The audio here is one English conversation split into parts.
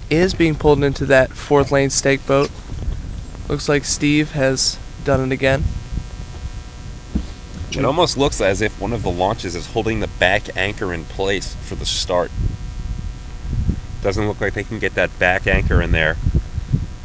is being pulled into that 4th lane stake boat. Looks like Steve has done it again. It almost looks as if one of the launches is holding the back anchor in place for the start. Doesn't look like they can get that back anchor in there.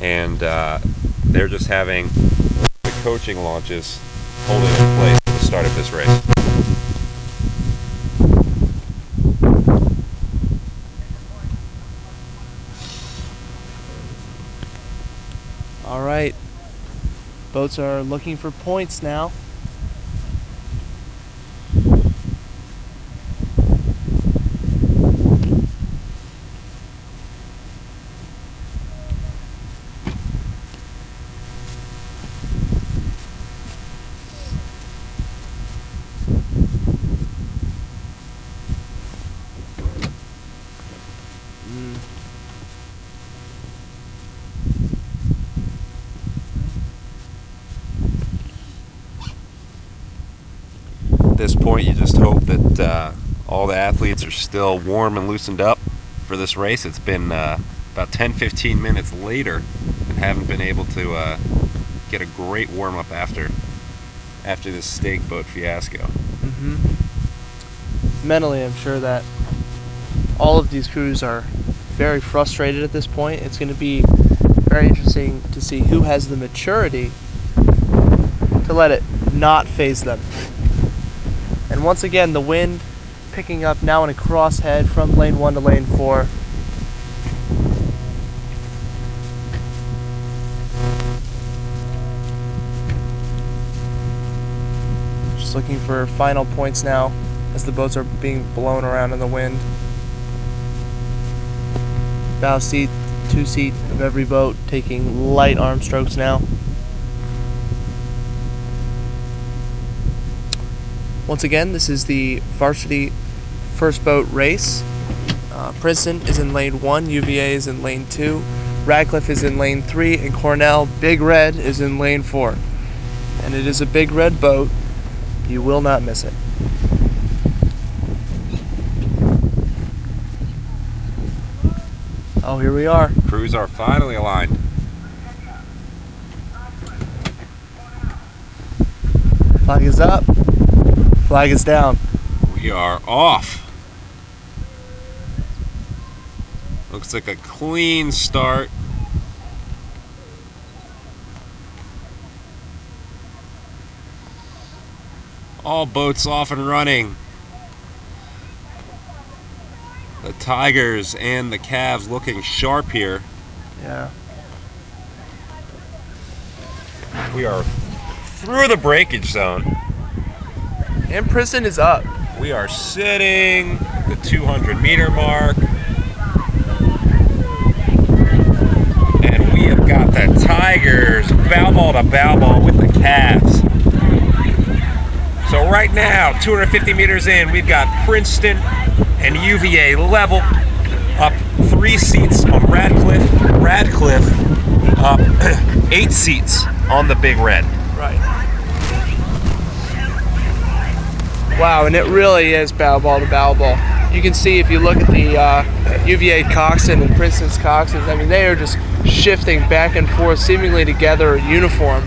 And they're just having the coaching launches hold it in place for the start of this race. All right. Boats are looking for points now. At this point, you just hope that all the athletes are still warm and loosened up for this race. It's been about 10-15 minutes later and haven't been able to get a great warm-up after this stake boat fiasco. Mentally, I'm sure that all of these crews are very frustrated at this point. It's going to be very interesting to see who has the maturity to let it not phase them. And once again, the wind picking up now in a crosshead from lane 1 to lane 4. Just looking for final points now as the boats are being blown around in the wind. Bow seat, 2 seat of every boat taking light arm strokes now. Once again, this is the varsity first boat race. Princeton is in lane 1, UVA is in lane 2, Radcliffe is in lane 3, and Cornell, Big Red, is in lane 4. And it is a big red boat. You will not miss it. Oh, here we are. Crews are finally aligned. Flag is up. Flag is down. We are off. Looks like a clean start. All boats off and running. The Tigers and the Cavs looking sharp here. Yeah. We are through the breakage zone. And Princeton is up. We are sitting the 200-meter mark. And we have got the Tigers bow ball to bow ball with the Cavs. So right now, 250 meters in, we've got Princeton and UVA level, up 3 seats on Radcliffe. Radcliffe up 8 seats on the Big Red. Right. Wow, and it really is bow ball to bow ball. You can see if you look at the UVA coxswain and Princeton's coxswains, I mean, they are just shifting back and forth, seemingly together, uniform.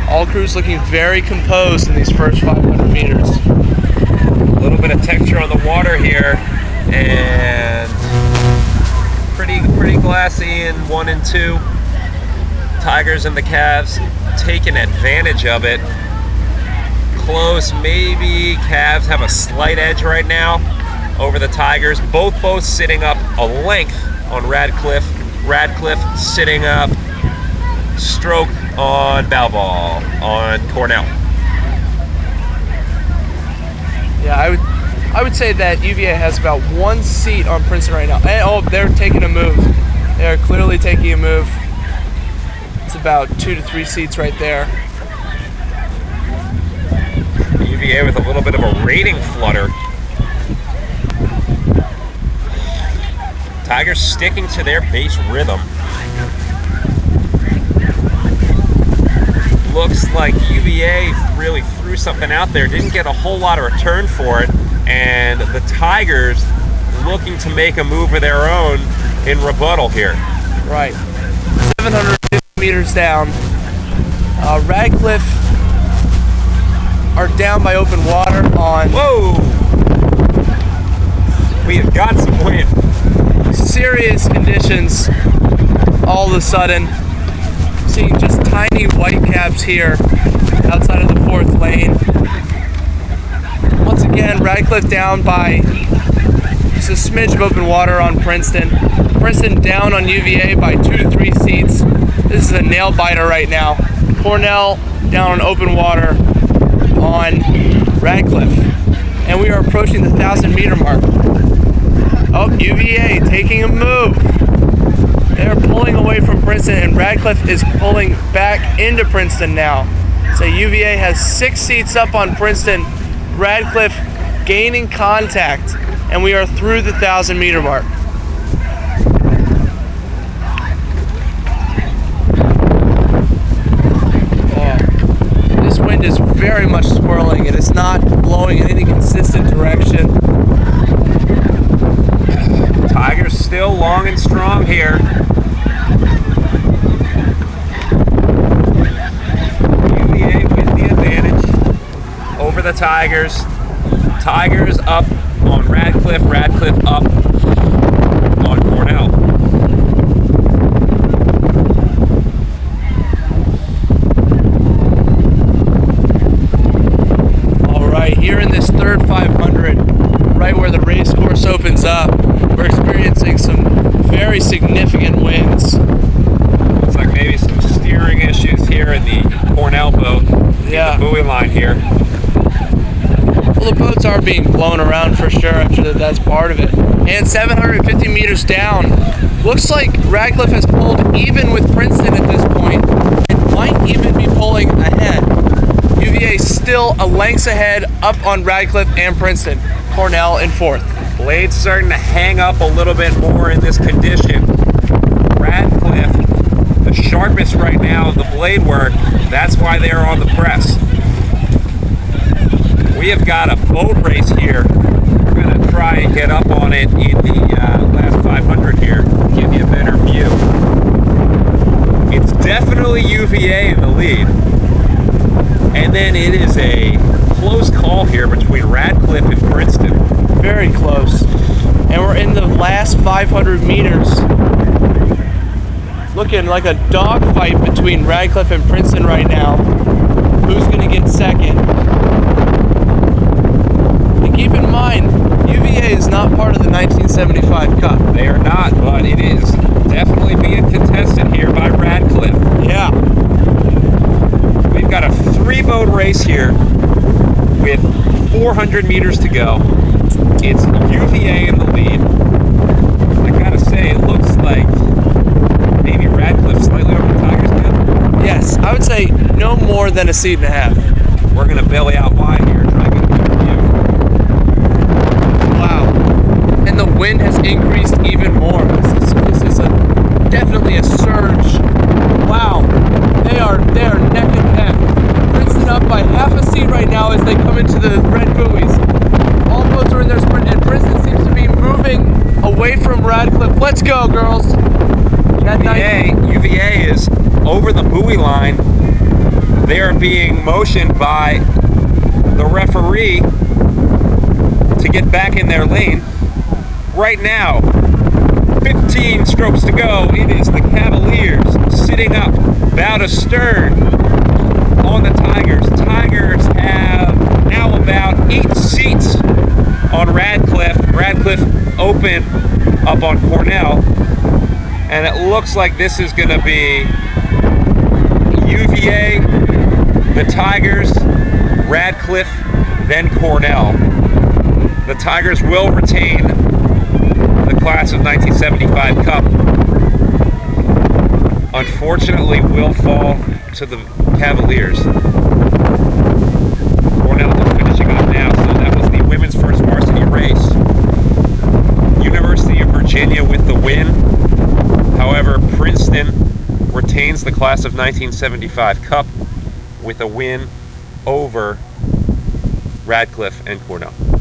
All crews looking very composed in these first 500 meters. A little bit of texture on the water here, and pretty glassy in 1 and 2. Tigers and the Cavs taking advantage of it. Close, maybe. Cavs have a slight edge right now over the Tigers. Both boats sitting up a length on Radcliffe. Radcliffe sitting up stroke on bow ball on Cornell. Yeah, I would say that UVA has about 1 seat on Princeton right now. And, oh, they're taking a move. They're clearly taking a move. It's about 2 to 3 seats right there. UVA with a little bit of a rating flutter. Tigers sticking to their base rhythm. looks like UVA really threw something out there, didn't get a whole lot of return for it, and the Tigers looking to make a move of their own in rebuttal here. Right. 750 meters down. Radcliffe are down by open water on... Whoa! We have got some wind. Serious conditions all of a sudden. Seeing just tiny white caps here outside of the fourth lane. Once again, Radcliffe down by just a smidge of open water on Princeton. Princeton down on UVA by 2 to 3 seats. This is a nail biter right now. Cornell down on open water on Radcliffe. And we are approaching the 1,000-meter mark. Oh, UVA taking a move. They're pulling away from Princeton, and Radcliffe is pulling back into Princeton now. So UVA has 6 seats up on Princeton. Radcliffe gaining contact, and we are through the 1,000-meter mark. This wind is very much swirling. It is not blowing in any consistent direction. Tigers still long and strong here. UVA with the advantage over the Tigers. Tigers up on Radcliffe, Radcliffe up on Cornell. All right, here in this third 500, right where the race course opens up, we're experiencing some very significant winds. Looks like maybe some steering issues here in the Cornell boat. Yeah. The buoy line here. Well, the boats are being blown around for sure. I'm sure that's part of it. And 750 meters down, looks like Radcliffe has pulled even with Princeton at this point, and might even be pulling ahead. UVA still a lengths ahead up on Radcliffe and Princeton. Cornell in fourth. Blade's starting to hang up a little bit more in this condition. Radcliffe, the sharpest right now of the blade work, that's why they're on the press. We have got a boat race here. We're going to try and get up on it in the last 500 here, give you a better view. It's definitely UVA in the lead. And then it is a close call here between Radcliffe and Princeton. Very close. And we're in the last 500 meters. Looking like a dogfight between Radcliffe and Princeton right now. Who's going to get second? And keep in mind, UVA is not part of the 1975 Cup. They are not, but it is definitely being contested here by Radcliffe. Yeah. We've got a 3-boat race here with 400 meters to go. It's UVA in the lead. I gotta say, it looks like maybe Radcliffe slightly over the Tigers now. Yes, I would say no more than a seat and a half. We're gonna belly out wide here, try to get a better view. Wow. And the wind has increased even more. This is definitely a surge. Wow. They are neck and neck. Princeton up by half a seat right now as they come into the red buoys. All boats are in their sprint, and Princeton seems to be moving away from Radcliffe. Let's go, girls. UVA is over the buoy line. They are being motioned by the referee to get back in their lane. Right now, 15 strokes to go. It is the Cavaliers sitting up, bow to stern on the Tigers. Tigers have now about 8 seats on Radcliffe. Radcliffe open up on Cornell. And it looks like this is going to be UVA, the Tigers, Radcliffe, then Cornell. The Tigers will retain the class of 1975 Cup. Unfortunately, will fall to the Cavaliers. Cornell is finishing up now, so that was the women's first varsity race. University of Virginia with the win. However, Princeton retains the class of 1975 Cup. with a win over Radcliffe and Cornell.